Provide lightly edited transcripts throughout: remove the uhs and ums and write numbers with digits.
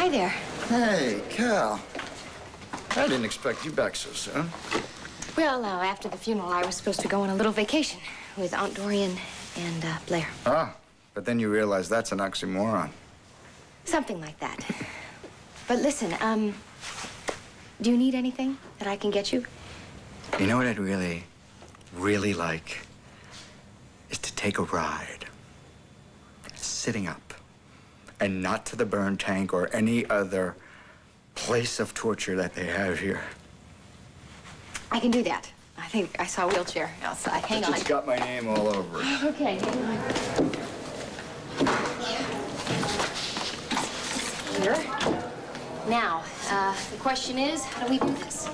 Hi there. Hey, Cal. I didn't expect you back so soon. Well, after the funeral, I was supposed to go on a little vacation with Aunt Dorian and Blair. Ah, but then you realize that's an oxymoron. Something like that. But listen, do you need anything that I can get you? You know what I'd really, really like? Is to take a ride. Sitting up. And not to the burn tank or any other place of torture that they have here. I can do that. I think I saw a wheelchair outside. Hang on. It's got my name all over it. Okay, hang on. Here. Now, the question is, how do we do this?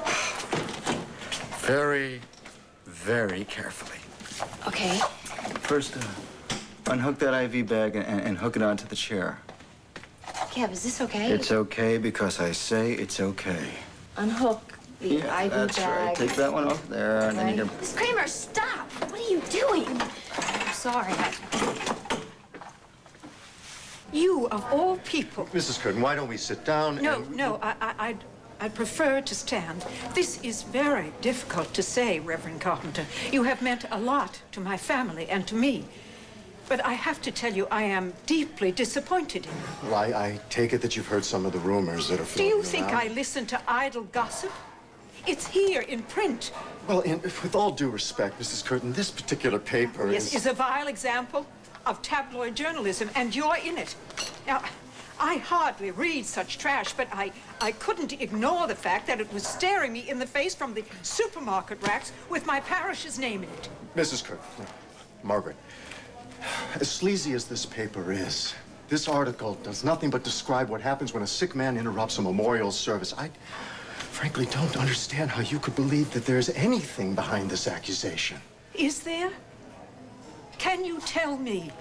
Very, very carefully. Okay. First, unhook that IV bag and hook it onto the chair. Kev, is this okay? It's okay because I say it's okay. Unhook the IV bag. That's right. Take that one off there, and then you can... Miss Kramer, stop! What are you doing? I'm sorry. You, of all people... Mrs. Curtin, why don't we sit down No, I'd prefer to stand. This is very difficult to say, Reverend Carpenter. You have meant a lot to my family and to me. But I have to tell you, I am deeply disappointed in you. Well, I take it that you've heard some of the rumors that are Do floating you around. think I listen to idle gossip? It's here in print. Well, with all due respect, Mrs. Curtin, this particular paper Is a vile example of tabloid journalism, and you're in it. Now, I hardly read such trash, but I couldn't ignore the fact that it was staring me in the face from the supermarket racks with my parish's name in it. Mrs. Curtin, Margaret, as sleazy as this paper is, this article does nothing but describe what happens when a sick man interrupts a memorial service. I frankly don't understand how you could believe that there's anything behind this accusation. Is there? Can you tell me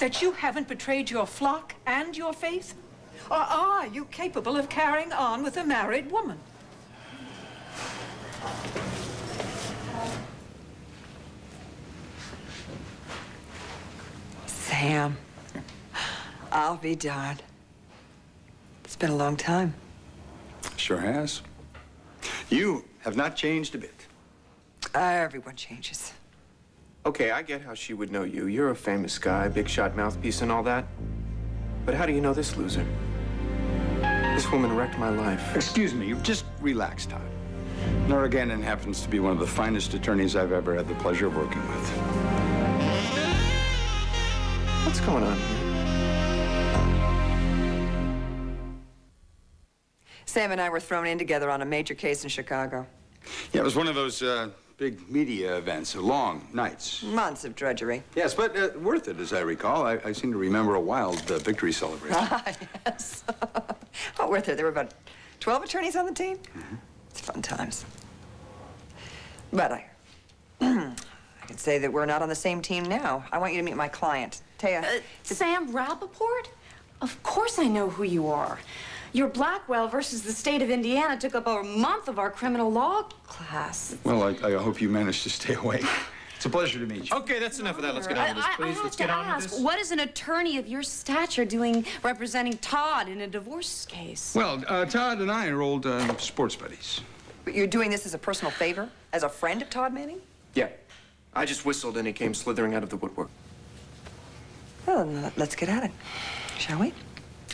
that you haven't betrayed your flock and your faith? Or are you capable of carrying on with a married woman? Sam, I'll be darned. It's been a long time. Sure has. You have not changed a bit. Everyone changes. Okay, I get how she would know you. You're a famous guy, big shot mouthpiece and all that. But how do you know this loser? This woman wrecked my life. Excuse me, just relax, Todd. Nora Gannon happens to be one of the finest attorneys I've ever had the pleasure of working with. What's going on here? Sam and I were thrown in together on a major case in Chicago. Yeah, it was one of those big media events, long nights. Months of drudgery. Yes, but worth it, as I recall. I seem to remember a wild victory celebration. Ah, yes. Oh, worth it. There were about 12 attorneys on the team. Mm-hmm. It's fun times. But I can say that we're not on the same team now. I want you to meet my client, Taya. Sam Rappaport? Of course I know who you are. Your Blackwell versus the state of Indiana took up a month of our criminal law class. Well, I hope you managed to stay awake. It's a pleasure to meet you. Okay, that's enough of that. Let's get on with this, please. Let's get on with this. What is an attorney of your stature doing representing Todd in a divorce case? Well, Todd and I are old sports buddies. But you're doing this as a personal favor? As a friend of Todd Manning? Yeah. I just whistled and he came slithering out of the woodwork. Well, then let's get at it, shall we?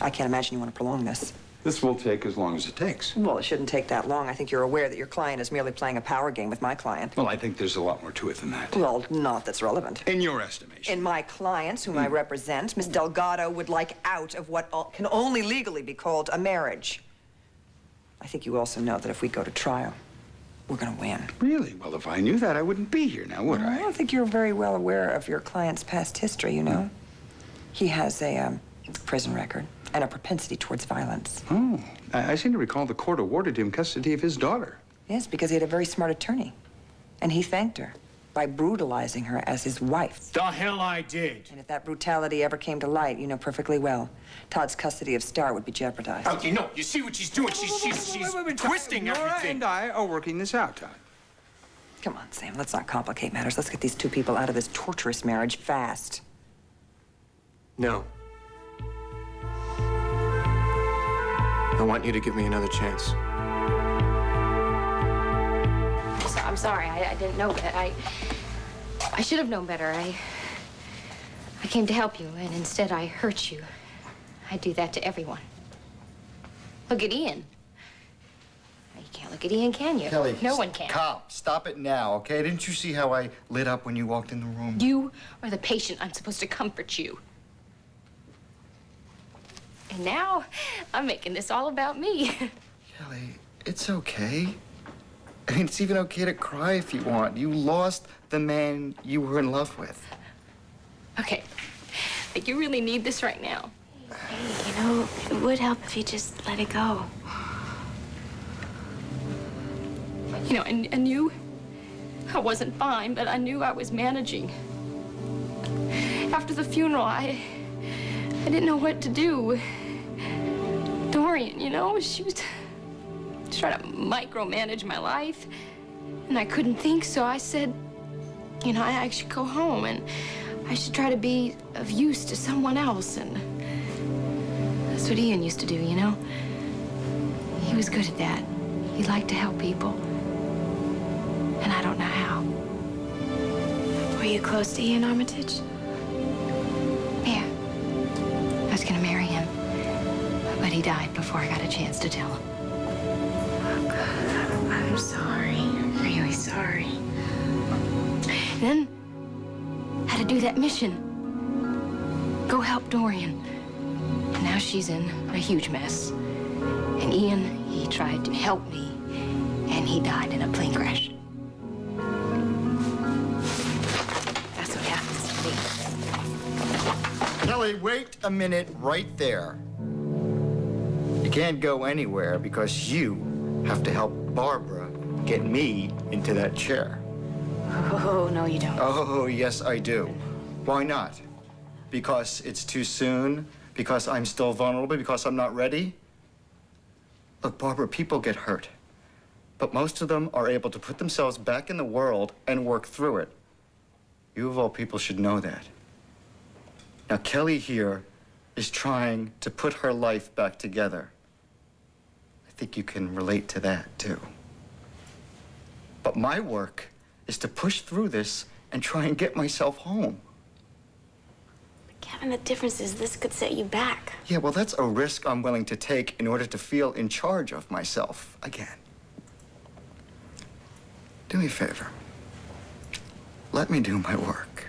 I can't imagine you want to prolong this. This will take as long as it takes. Well, it shouldn't take that long. I think you're aware that your client is merely playing a power game with my client. Well, I think there's a lot more to it than that. Well, not that's relevant. In your estimation. In my clients, whom I represent, Miss Delgado would like out of what can only legally be called a marriage. I think you also know that if we go to trial, we're going to win. Really? Well, if I knew that, I wouldn't be here now, would I? I don't think you're very well aware of your client's past history, you know. He has a prison record and a propensity towards violence. Oh, I seem to recall the court awarded him custody of his daughter. Yes, because he had a very smart attorney. And he thanked her by brutalizing her as his wife. The hell I did. And if that brutality ever came to light, you know perfectly well, Todd's custody of Star would be jeopardized. Okay, no, you see what she's doing? She's twisting Nora everything. and I are working this out, Todd. Come on, Sam, let's not complicate matters. Let's get these two people out of this torturous marriage fast. No. I want you to give me another chance. I'm sorry. I didn't know that. I should have known better. I came to help you, and instead I hurt you. I do that to everyone. Look at Ian. You can't look at Ian, can you? Kelly, no one can. Cop, stop it now, okay? Didn't you see how I lit up when you walked in the room? You are the patient. I'm supposed to comfort you. And now I'm making this all about me. Kelly, it's okay. I mean, it's even okay to cry if you want. You lost the man you were in love with. Okay. Like, you really need this right now. Hey, you know, it would help if you just let it go. You know, I knew I wasn't fine, but I knew I was managing. After the funeral, I didn't know what to do. Dorian, you know, she was trying to micromanage my life, and I couldn't think, so I said, you know, I should go home, and I should try to be of use to someone else, and that's what Ian used to do, you know? He was good at that. He liked to help people, and I don't know how. Were you close to Ian Armitage? Yeah. I was gonna marry him, but he died before I got a chance to tell him. Oh, God. I'm sorry. I'm really sorry. Then, I had to do that mission. Go help Dorian. And now she's in a huge mess. And Ian, he tried to help me, and he died in a plane crash. That's what happens to me. Kelly, wait a minute right there. You can't go anywhere because you have to help Barbara get me into that chair. Oh, no, you don't. Oh, yes, I do. Why not? Because it's too soon? Because I'm still vulnerable? Because I'm not ready? Look, Barbara, people get hurt. But most of them are able to put themselves back in the world and work through it. You, of all people, should know that. Now, Kelly here is trying to put her life back together. I think you can relate to that, too. But my work is to push through this and try and get myself home. But Kevin, the difference is this could set you back. Yeah, well, that's a risk I'm willing to take in order to feel in charge of myself again. Do me a favor. Let me do my work.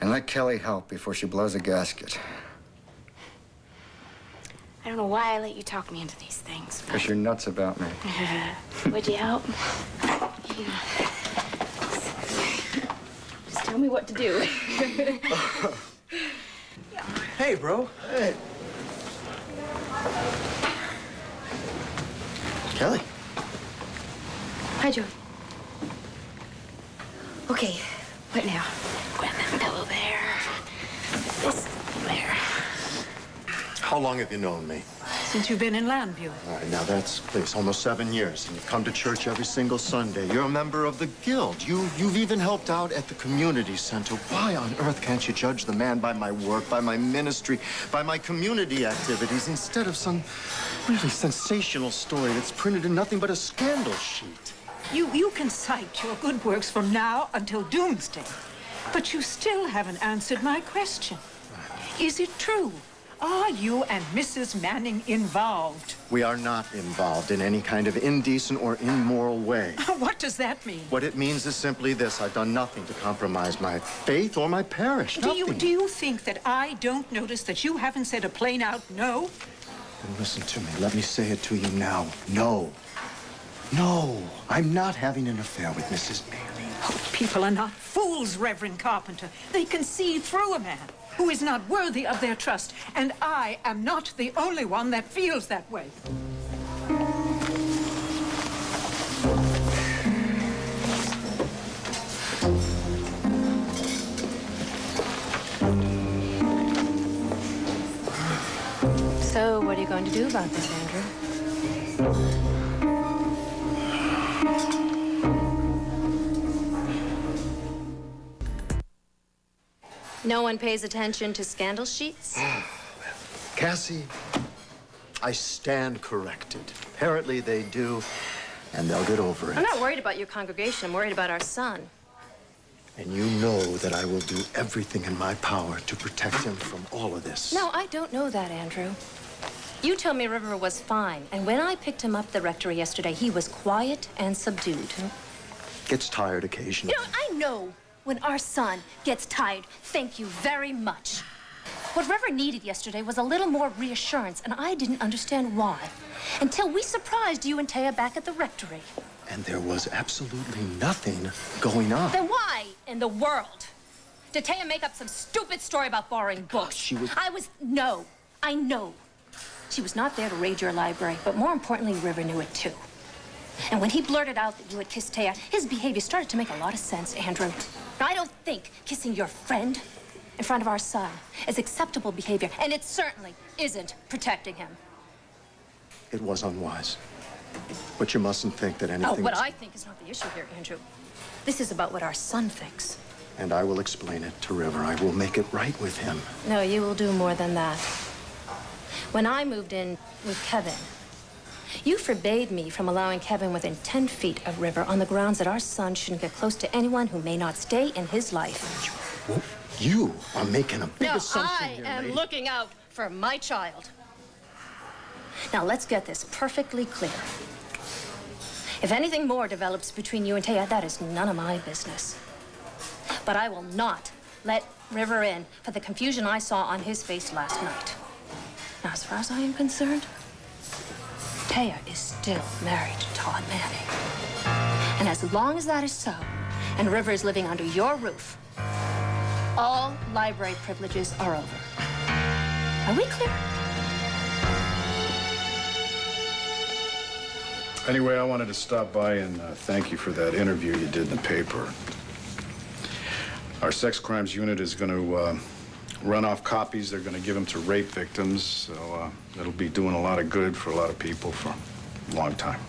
And let Kelly help before she blows a gasket. I don't know why I let you talk me into these things. Because you're nuts about me. Would you help? Just tell me what to do. Hey, bro. Hey. Kelly. Hi, Joe. Okay, what now? Grab that pillow there. This there. How long have you known me? Since you've been in Landview. All right, now that's, please, almost 7 years. And you come to church every single Sunday. You're a member of the Guild. You've even helped out at the community center. Why on earth can't you judge the man by my work, by my ministry, by my community activities, instead of some really sensational story that's printed in nothing but a scandal sheet? You can cite your good works from now until doomsday, but you still haven't answered my question. Is it true? Are you and Mrs. Manning involved? We are not involved in any kind of indecent or immoral way. What does that mean? What it means is simply this. I've done nothing to compromise my faith or my parish. Do Nothing. you think that I don't notice that you haven't said a plain out no? Then listen to me. Let me say it to you now. No. No. I'm not having an affair with Mrs. Manning. Oh, people are not fools, Reverend Carpenter. They can see through a man who is not worthy of their trust. And I am not the only one that feels that way. So, what are you going to do about this, Andrew? No one pays attention to scandal sheets? Cassie, I stand corrected. Apparently they do, and they'll get over it. I'm not worried about your congregation. I'm worried about our son. And you know that I will do everything in my power to protect him from all of this. No, I don't know that, Andrew. You told me River was fine, and when I picked him up at the rectory yesterday, he was quiet and subdued. Gets tired occasionally. You know, I know when our son gets tired. Thank you very much. What River needed yesterday was a little more reassurance, and I didn't understand why until we surprised you and Taya back at the rectory. And there was absolutely nothing going on. Then why in the world did Taya make up some stupid story about borrowing books? She was... No, I know. She was not there to raid your library, but more importantly, River knew it too. And when he blurted out that you had kissed Taya, his behavior started to make a lot of sense, Andrew. Now, I don't think kissing your friend in front of our son is acceptable behavior, and it certainly isn't protecting him. It was unwise. But you mustn't think that anything... Oh, what I think is not the issue here, Andrew. This is about what our son thinks. And I will explain it to River. I will make it right with him. No, you will do more than that. When I moved in with Kevin, you forbade me from allowing Kevin within 10 feet of River on the grounds that our son shouldn't get close to anyone who may not stay in his life. Well, you are making a big assumption here, here, I am lady. looking out for my child. Now, let's get this perfectly clear. If anything more develops between you and Taya, that is none of my business. But I will not let River in for the confusion I saw on his face last night. Now, as far as I am concerned, Taya is still married to Todd Manning. And as long as that is so, and River is living under your roof, all library privileges are over. Are we clear? Anyway, I wanted to stop by and thank you for that interview you did in the paper. Our sex crimes unit is going to run off copies. They're going to give them to rape victims, so it'll be doing a lot of good for a lot of people for a long time.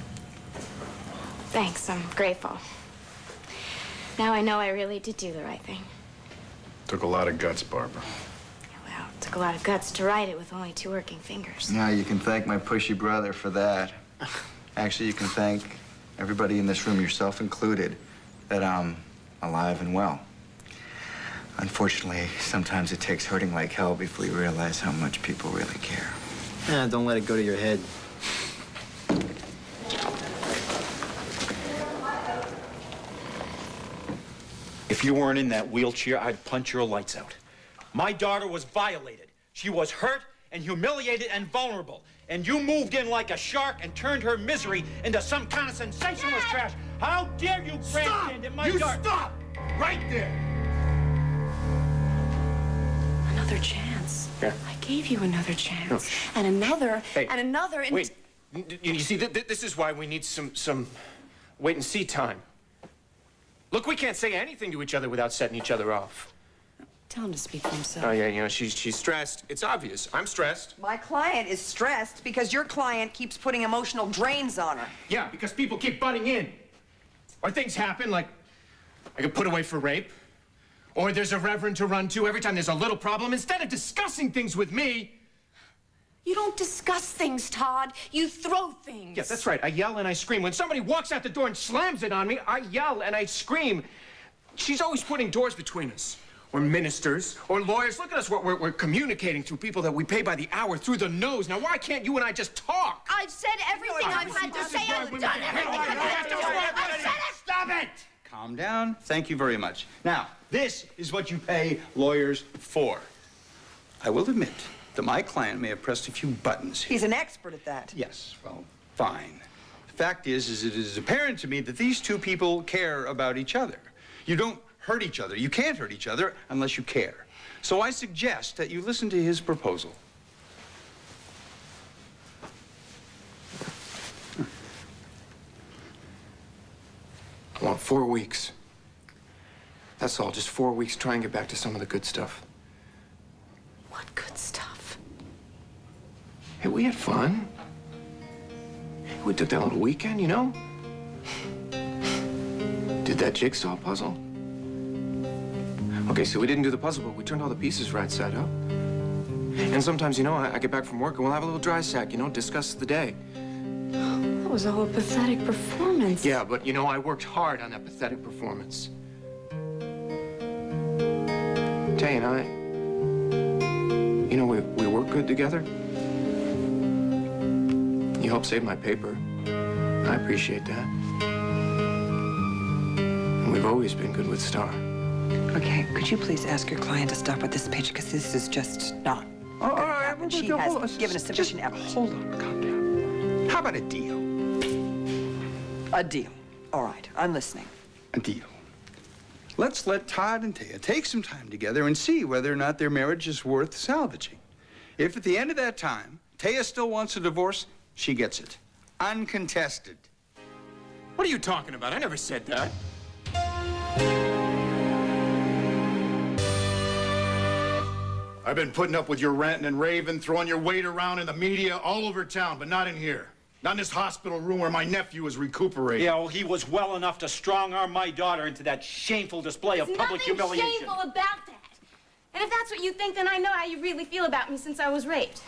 Thanks, I'm grateful. Now I know I really did do the right thing. Took a lot of guts, Barbara. Well, it took a lot of guts to write it with only 2 working fingers. Now you can thank my pushy brother for that. Actually, you can thank everybody in this room, yourself included, that I'm alive and well. Unfortunately, sometimes it takes hurting like hell before you realize how much people really care. Don't let it go to your head. If you weren't in that wheelchair, I'd punch your lights out. My daughter was violated. She was hurt and humiliated and vulnerable. And you moved in like a shark and turned her misery into some kind of sensationalist trash. How dare you grandstand in my daughter? Stop! Right there! Another chance. Yeah. I gave you another chance. No. And another, Hey, and another, and... Wait. You see, this is why we need some wait-and-see time. Look, we can't say anything to each other without setting each other off. Tell him to speak for himself. Oh, yeah, you know, she's stressed. It's obvious. I'm stressed. My client is stressed because your client keeps putting emotional drains on her. Yeah, because people keep butting in. Or things happen, like I get put away for rape. Or there's a reverend to run to every time there's a little problem. Instead of discussing things with me... You don't discuss things, Todd. You throw things. Yeah, that's right. I yell and I scream. When somebody walks out the door and slams it on me, I yell and I scream. She's always putting doors between us. Or ministers, or lawyers. Look at us. We're communicating through people that we pay by the hour, through the nose. Now, why can't you and I just talk? I've said everything I've had to say. I've done everything I've had to do. I've said it. Stop it! Calm down. Thank you very much. Now, this is what you pay lawyers for. I will admit that my client may have pressed a few buttons here. He's an expert at that. Yes, well, fine. The fact is it is apparent to me that these two people care about each other. You don't hurt each other. You can't hurt each other unless you care. So I suggest that you listen to his proposal. I want 4 weeks. That's all. Just 4 weeks. Try and get back to some of the good stuff. What good stuff? Hey, we had fun. We took that little weekend, you know? Did that jigsaw puzzle. Okay, so we didn't do the puzzle, but we turned all the pieces right side up. And sometimes, you know, I get back from work and we'll have a little dry sack, you know, discuss the day. That was all a pathetic performance. Yeah, but, you know, I worked hard on that pathetic performance. Tay and I, you know, we work good together. You helped save my paper. I appreciate that. And we've always been good with Star. Okay, could you please ask your client to stop with this page, because this is just not All gonna right, happen. She has given us sufficient evidence. Hold on, calm down. How about a deal? A deal. All right, I'm listening. A deal. Let's let Todd and Taya take some time together and see whether or not their marriage is worth salvaging. If at the end of that time, Taya still wants a divorce, she gets it. Uncontested. What are you talking about? I never said that. I've been putting up with your ranting and raving, throwing your weight around in the media all over town, but not in here. Not in this hospital room where my nephew is recuperating. Yeah, well, he was well enough to strong-arm my daughter into that shameful display of public humiliation. There's nothing shameful about that. And if that's what you think, then I know how you really feel about me since I was raped.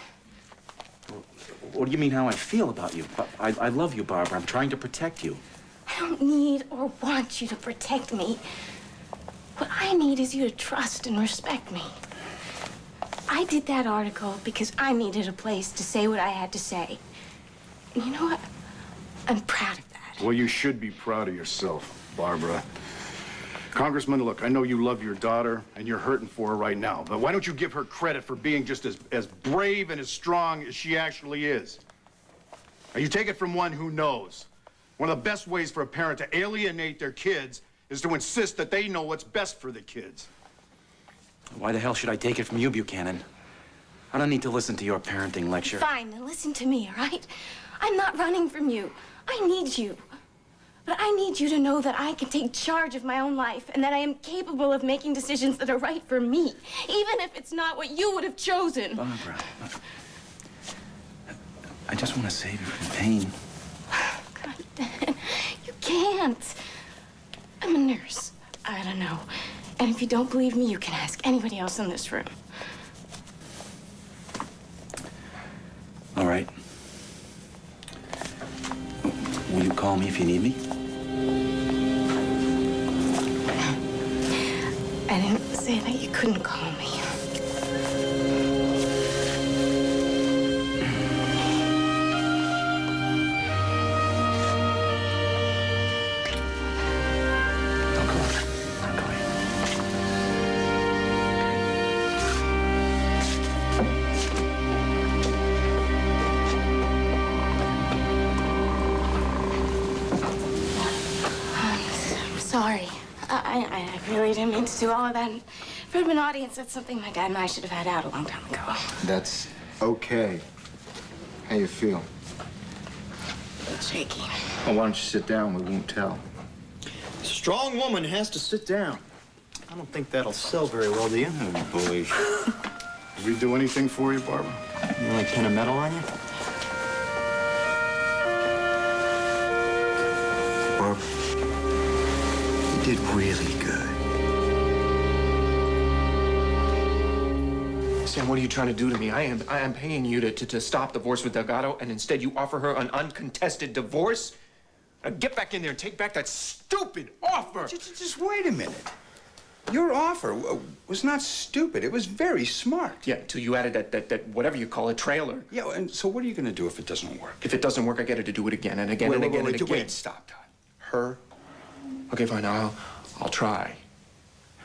What do you mean how I feel about you? I love you, Barbara. I'm trying to protect you. I don't need or want you to protect me. What I need is you to trust and respect me. I did that article because I needed a place to say what I had to say. And you know what? I'm proud of that. Well, you should be proud of yourself, Barbara. Congressman, look, I know you love your daughter and you're hurting for her right now, but why don't you give her credit for being just as brave and as strong as she actually is? Now, you take it from one who knows. One of the best ways for a parent to alienate their kids is to insist that they know what's best for the kids. Why the hell should I take it from you, Buchanan? I don't need to listen to your parenting lecture. Fine, then listen to me, all right? I'm not running from you. I need you. But I need you to know that I can take charge of my own life and that I am capable of making decisions that are right for me, even if it's not what you would have chosen. Barbara, I just want to save you from pain. God, Dan, you can't. I'm a nurse. I don't know. And if you don't believe me, you can ask anybody else in this room. All right. Will you call me if you need me? I didn't say that you couldn't call me. Sorry. I really didn't mean to do all of that. In front of an audience, that's something my dad and I should have had out a long time ago. That's okay. How you feel? Shaky. Well, why don't you sit down? We won't tell. A strong woman has to sit down. I don't think that'll sell very well, do you? Oh, boy. Did we do anything for you, Barbara? You only pin a medal on you? Barbara, you did really good. Sam, what are you trying to do to me? I am paying you to stop divorce with Delgado, and instead you offer her an uncontested divorce? Now get back in there and take back that stupid offer! Just wait a minute. Your offer was not stupid. It was very smart. Yeah, until you added that whatever you call it, trailer. Yeah, and so what are you going to do if it doesn't work? If it doesn't work, I get her to do it again and again and again and again. Wait, stop, Todd. Her? Okay, fine, I'll try.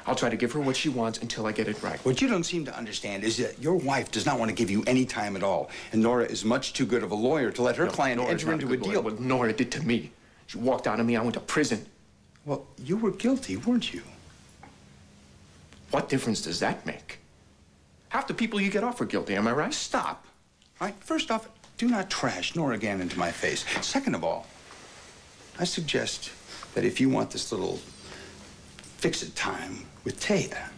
I'll try to give her what she wants until I get it right. What you don't seem to understand is that your wife does not want to give you any time at all. And Nora is much too good of a lawyer to let her client enter into a deal. What Nora did to me. She walked out on me, I went to prison. Well, you were guilty, weren't you? What difference does that make? Half the people you get off are guilty, am I right? Stop. All right, first off, do not trash Nora again into my face. Second of all, I suggest that if you want this little fix-it time with Taya,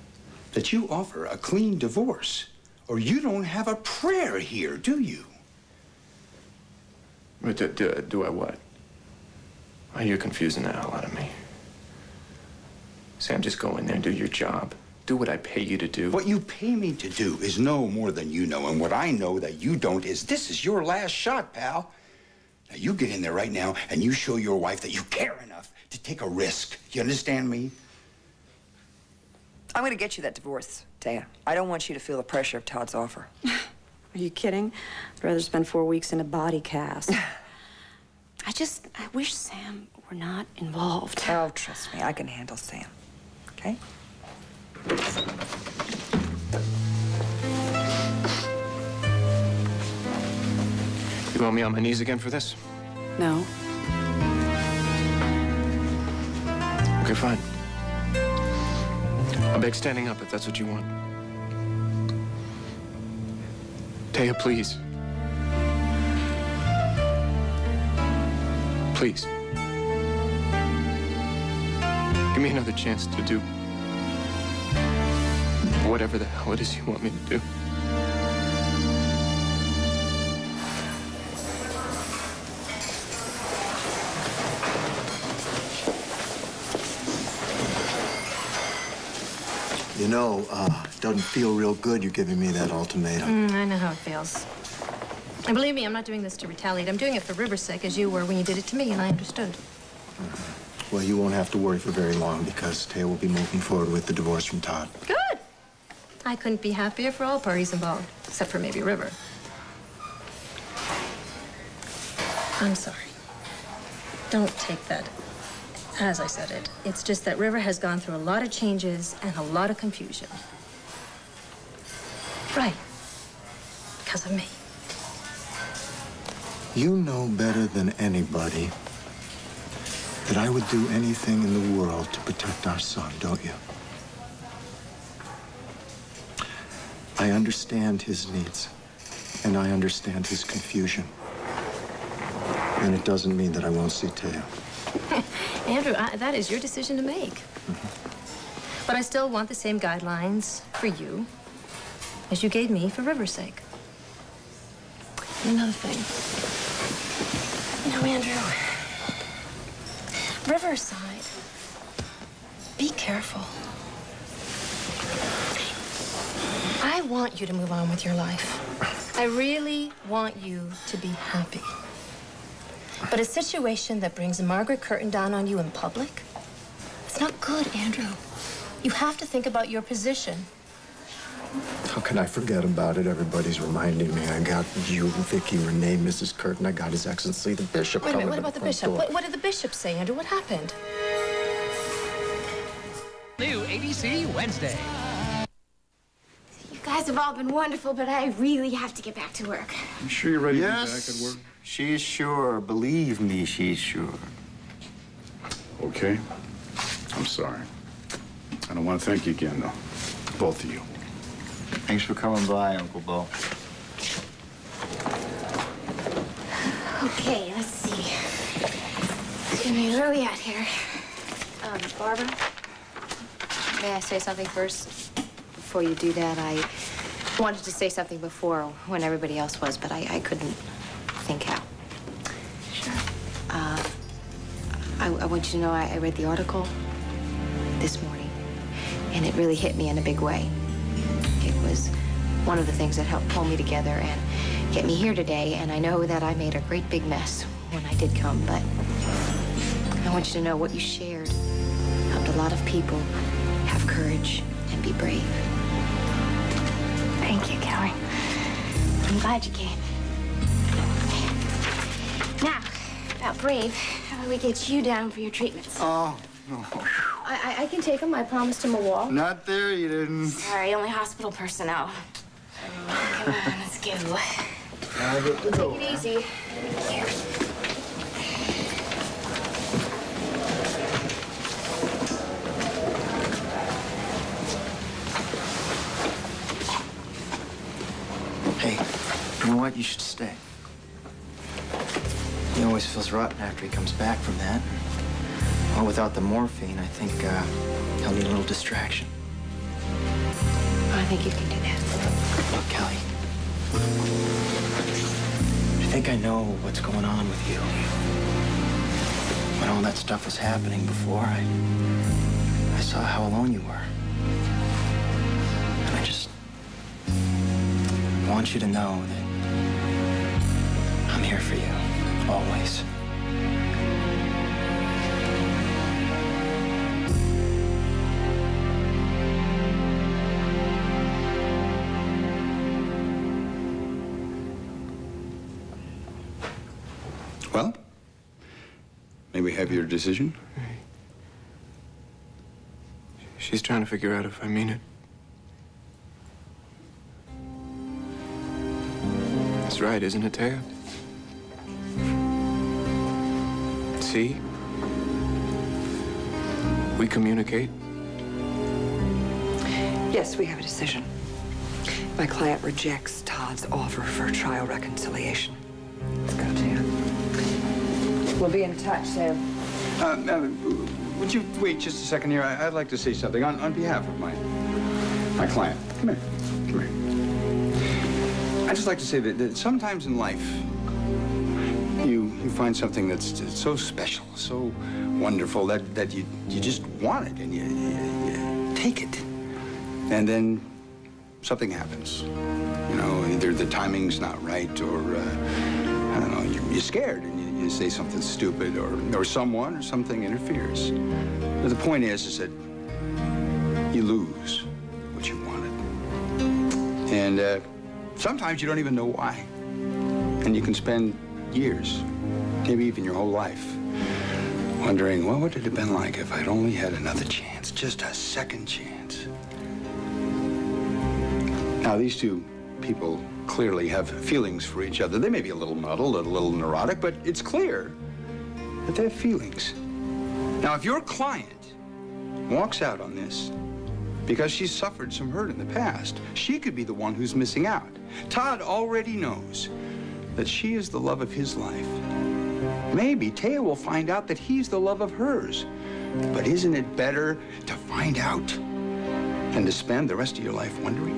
that you offer a clean divorce, or you don't have a prayer here, do you? But do I what? Oh, you're confusing the hell out of me. Sam, just go in there and do your job. do what I pay you to do. What you pay me to do is know more than you know, and what I know that you don't is this is your last shot, pal. Now, you get in there right now, and you show your wife that you care enough to take a risk. You understand me? I'm going to get you that divorce, Taya. I don't want you to feel the pressure of Todd's offer. Are you kidding? I'd rather spend 4 weeks in a body cast. I wish Sam were not involved. Oh, trust me, I can handle Sam. Okay? You want me on my knees again for this? No. Okay, fine. I'll beg standing up if that's what you want. Taya, please. Please. Give me another chance to do whatever the hell it is you want me to do. You know, it doesn't feel real good you giving me that ultimatum. I know how it feels. And believe me, I'm not doing this to retaliate. I'm doing it for River's sake, as you were when you did it to me, and I understood. Well, you won't have to worry for very long because Taya will be moving forward with the divorce from Todd. Good. I couldn't be happier for all parties involved, except for maybe River. I'm sorry. Don't take that as I said it. It's just that River has gone through a lot of changes and a lot of confusion. Right. Because of me. You know better than anybody that I would do anything in the world to protect our son, don't you? I understand his needs, and I understand his confusion. And it doesn't mean that I won't see Taya. Andrew, that is your decision to make. But I still want the same guidelines for you as you gave me for River's sake. And another thing. You know, Andrew, Riverside, be careful. I want you to move on with your life. I really want you to be happy. But a situation that brings Margaret Curtin down on you in public, it's not good, Andrew. You have to think about your position. How can I forget about it? Everybody's reminding me. I got you, Vicky, Renee, Mrs. Curtin. I got His Excellency, the Bishop. Wait a minute, coming what to about the front Bishop? door. What did the Bishop say, Andrew? What happened? New ABC Wednesday. You guys have all been wonderful, but I really have to get back to work. You sure you're ready Yes, to be back at work? She's sure. Believe me, she's sure. Okay. I'm sorry. I don't want to thank you again, though. Both of you. Thanks for coming by, Uncle Bo. Okay, let's see. Excuse me, where are we at here? Barbara, may I say something first? Before you do that, I wanted to say something before when everybody else was, but I couldn't think how. Sure. I want you to know I read the article this morning, and it really hit me in a big way. It was one of the things that helped pull me together and get me here today, and I know that I made a great big mess when I did come, but I want you to know what you shared helped a lot of people have courage and be brave. Thank you, Kelly. I'm glad you came. Now, about brave, how about we get you down for your treatments? Oh, no. I can take them. I promised him a walk. Not there, you didn't. Sorry, only hospital personnel. Come on, let's go. I get to go. Take it easy. Here. Hey, you know what? You should stay. He always feels rotten after he comes back from that. Well, without the morphine, I think he'll need a little distraction. I think you can do that. Look, Kelly. I think I know what's going on with you. When all that stuff was happening before, I saw how alone you were. want you to know that I'm here for you, always. Well, may we have your decision? She's trying to figure out if I mean it. That's right, isn't it, Taya? See? We communicate. Yes, we have a decision. My client rejects Todd's offer for trial reconciliation. Let's go, Jan. We'll be in touch, Sam. Would you wait just a second here? I'd like to say something on behalf of my client. Come here. Come here. I'd just like to say that sometimes in life, you find something that's so special, so wonderful that you just want it and you take it. And then something happens. You know, either the timing's not right or, I don't know, you're scared and you say something stupid or someone or something interferes. But the point is that you lose what you wanted. And sometimes you don't even know why. And you can spend years, maybe even your whole life, wondering, well, what would it have been like if I'd only had another chance, just a second chance? Now, these two people clearly have feelings for each other. They may be a little muddled, a little neurotic, but it's clear that they have feelings. Now, if your client walks out on this because she's suffered some hurt in the past, she could be the one who's missing out. Todd already knows that she is the love of his life. Maybe Taya will find out that he's the love of hers. But isn't it better to find out than to spend the rest of your life wondering?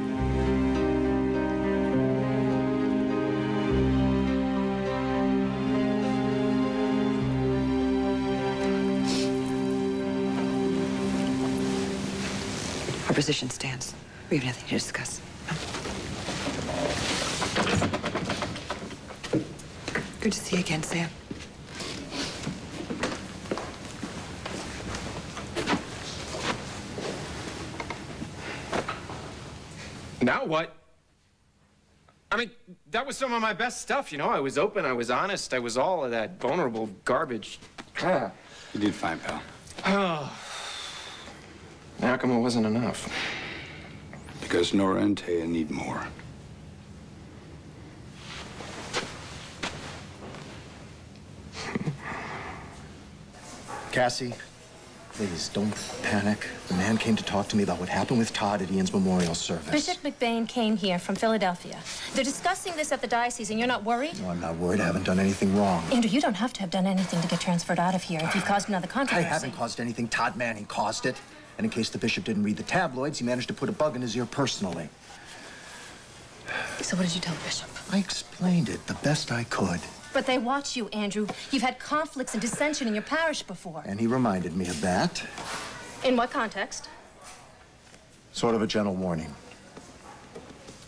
Our position stands. We have nothing to discuss. Good to see you again, Sam. Now what? I mean, that was some of my best stuff, you know? I was open, I was honest, I was all of that vulnerable garbage. You did fine, pal. Oh. How come it wasn't enough? Because Nora and Taya need more. Cassie, please, don't panic. The man came to talk to me about what happened with Todd at Ian's memorial service. Bishop McBain came here from Philadelphia. They're discussing this at the diocese, and you're not worried? No, I'm not worried. I haven't done anything wrong. Andrew, you don't have to have done anything to get transferred out of here if you've caused another controversy. I haven't caused anything. Todd Manning caused it. And in case the bishop didn't read the tabloids, he managed to put a bug in his ear personally. So what did you tell the bishop? I explained it the best I could. But they watch you, Andrew. You've had conflicts and dissension in your parish before. And he reminded me of that. In what context? Sort of a gentle warning.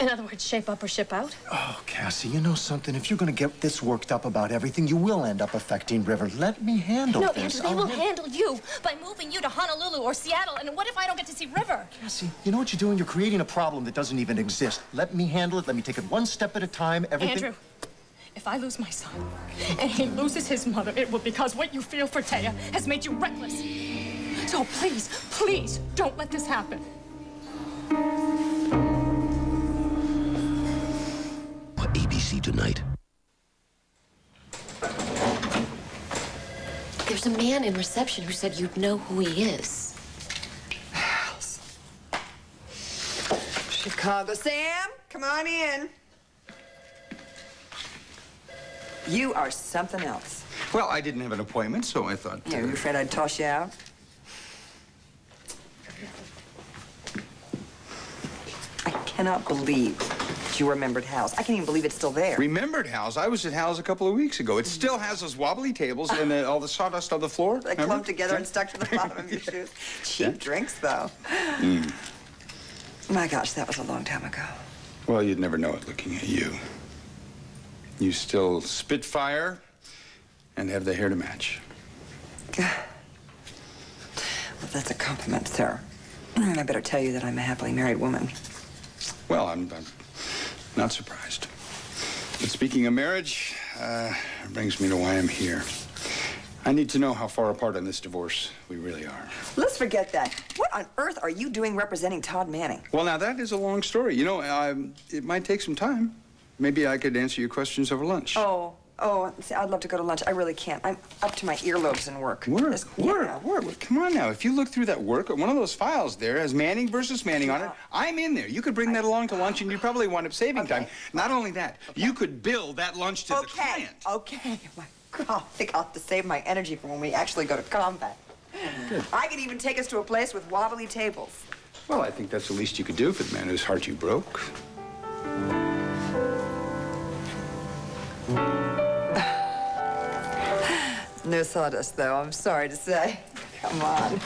In other words, shape up or ship out? Oh, Cassie, you know something? If you're going to get this worked up about everything, you will end up affecting River. Let me handle no, this. Andrew, they will handle you by moving you to Honolulu or Seattle. And what if I don't get to see River? Cassie, you know what you're doing? You're creating a problem that doesn't even exist. Let me handle it. Let me take it one step at a time. Everything... Andrew, if I lose my son and he loses his mother, it will be because what you feel for Taya has made you reckless. So please, please, don't let this happen. ABC tonight. There's a man in reception who said you'd know who he is. Chicago. Sam, come on in. You are something else. Well, I didn't have an appointment, so I thought... You afraid I'd toss you out? I cannot believe that you remembered Hal's. I can't even believe it's still there. Remembered Hal's? I was at Hal's a couple of weeks ago. It still has those wobbly tables and all the sawdust on the floor. They clumped together and stuck to the bottom of your shoes. Cheap drinks, though. My gosh, that was a long time ago. Well, you'd never know it looking at you. You still spit fire and have the hair to match. Well, that's a compliment, sir. I better tell you that I'm a happily married woman. Well, I'm not surprised. But speaking of marriage, it brings me to why I'm here. I need to know how far apart on this divorce we really are. Let's forget that. What on earth are you doing representing Todd Manning? Well, now, that is a long story. You know, it might take some time. Maybe I could answer your questions over lunch. Oh, see, I'd love to go to lunch. I really can't. I'm up to my earlobes in work. Work. Come on now. If you look through that work, one of those files there has Manning versus Manning on it. I'm in there. You could bring that along to lunch, and you'd probably wind up saving time. Not only that, you could bill that lunch to the client. Okay. My God, I think I'll have to save my energy for when we actually go to combat. Good. I could even take us to a place with wobbly tables. Well, I think that's the least you could do for the man whose heart you broke. No sawdust, though, I'm sorry to say. Come on.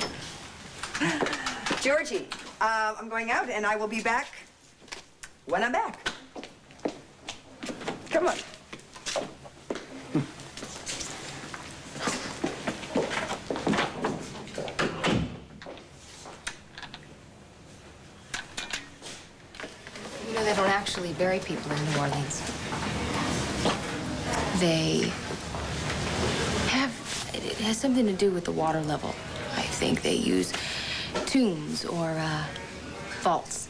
Georgie, I'm going out, and I will be back when I'm back. Come on. You know, they don't actually bury people in New Orleans. It has something to do with the water level. I think they use tombs or vaults.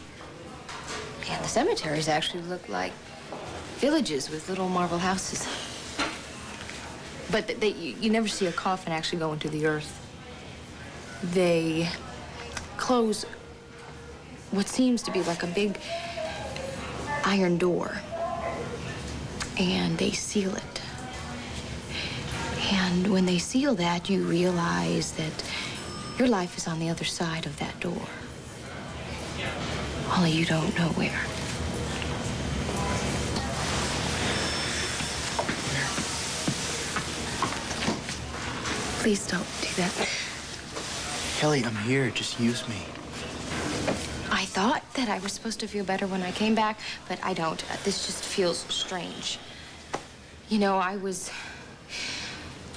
And the cemeteries actually look like villages with little marble houses. But you never see a coffin actually go into the earth. They close what seems to be like a big iron door, and they seal it. And when they seal that, you realize that your life is on the other side of that door. Only you don't know where. Please don't do that. Kelly, I'm here. Just use me. I thought that I was supposed to feel better when I came back, but I don't. This just feels strange. You know, I was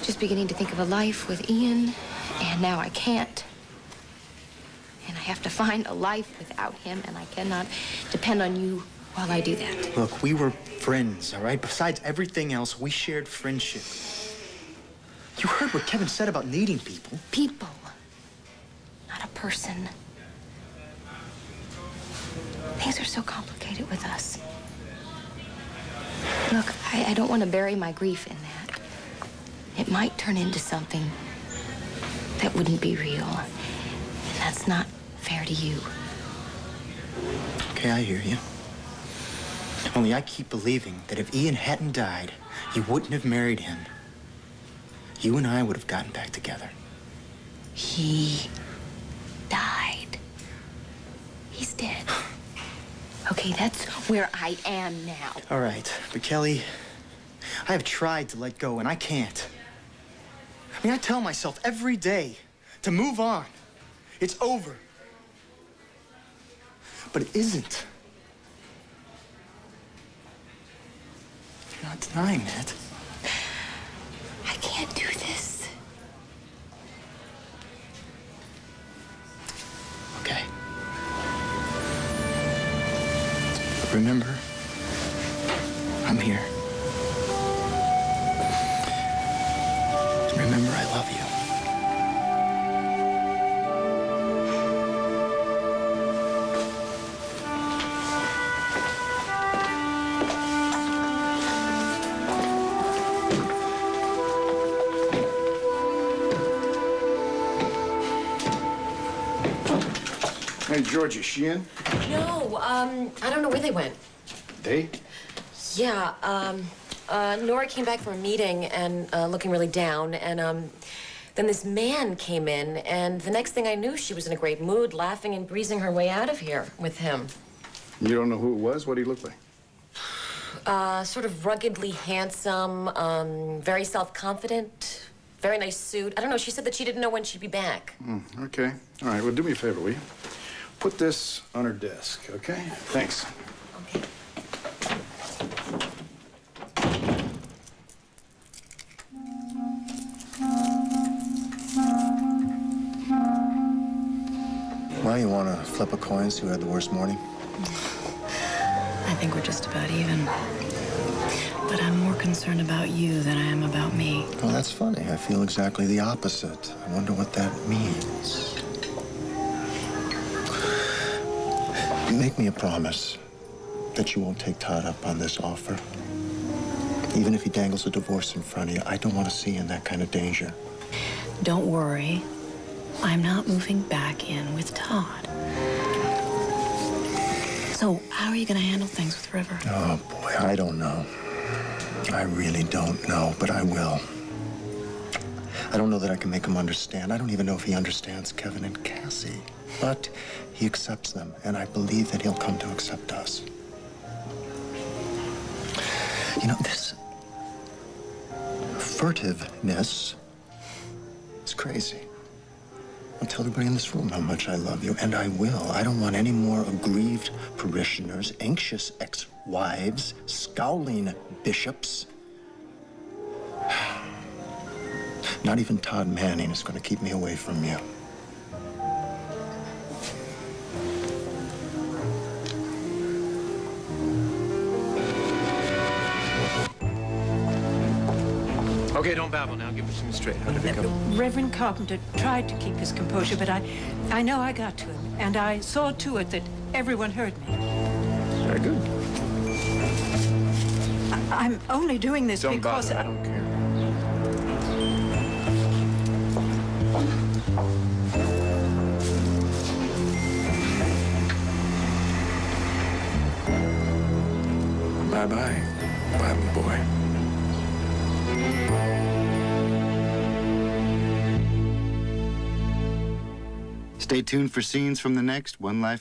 just beginning to think of a life with Ian, and now I can't. And I have to find a life without him, and I cannot depend on you while I do that. Look, we were friends, all right? Besides everything else, we shared friendship. You heard what Kevin said about needing people. People, not a person. Things are so complicated with us. Look, I don't want to bury my grief in that. It might turn into something that wouldn't be real. And that's not fair to you. Okay, I hear you. Only I keep believing that if Ian hadn't died, you wouldn't have married him. You and I would have gotten back together. He died. He's dead. Okay, that's where I am now. All right, but Kelly, I have tried to let go, and I can't. I mean, I tell myself every day to move on. It's over. But it isn't. You're not denying that. I can't do this. Okay. Remember, I'm here. And remember, I love you. Hey, George, is she in? No, I don't know where they went. They? Yeah, Nora came back from a meeting and looking really down, and then this man came in, and the next thing I knew, she was in a great mood, laughing and breezing her way out of here with him. You don't know who it was? What did he look like? Sort of ruggedly handsome, very self-confident, very nice suit. I don't know, she said that she didn't know when she'd be back. Okay. All right, well, do me a favor, will you? Put this on her desk, okay? Thanks. Okay. flip a coin, see who had the worst morning? I think we're just about even. But I'm more concerned about you than I am about me. Well, that's funny. I feel exactly the opposite. I wonder what that means. Make me a promise that you won't take Todd up on this offer. Even if he dangles a divorce in front of you, I don't want to see you in that kind of danger. Don't worry. I'm not moving back in with Todd. So, how are you going to handle things with River? Oh, boy, I don't know. I really don't know, but I will. I don't know that I can make him understand. I don't even know if he understands Kevin and Cassie. But he accepts them, and I believe that he'll come to accept us. You know, this furtiveness is crazy. I'll tell everybody in this room how much I love you, and I will. I don't want any more aggrieved parishioners, anxious ex-wives, scowling bishops. Not even Todd Manning is going to keep me away from you. Okay, don't babble now. Give it to me straight. How did it go? Reverend Carpenter tried to keep his composure, but I know I got to him, and I saw to it that everyone heard me. Very good. I'm only doing this Don't because bother. I don't care. Bye-bye, Bible boy. Stay tuned for scenes from the next One Life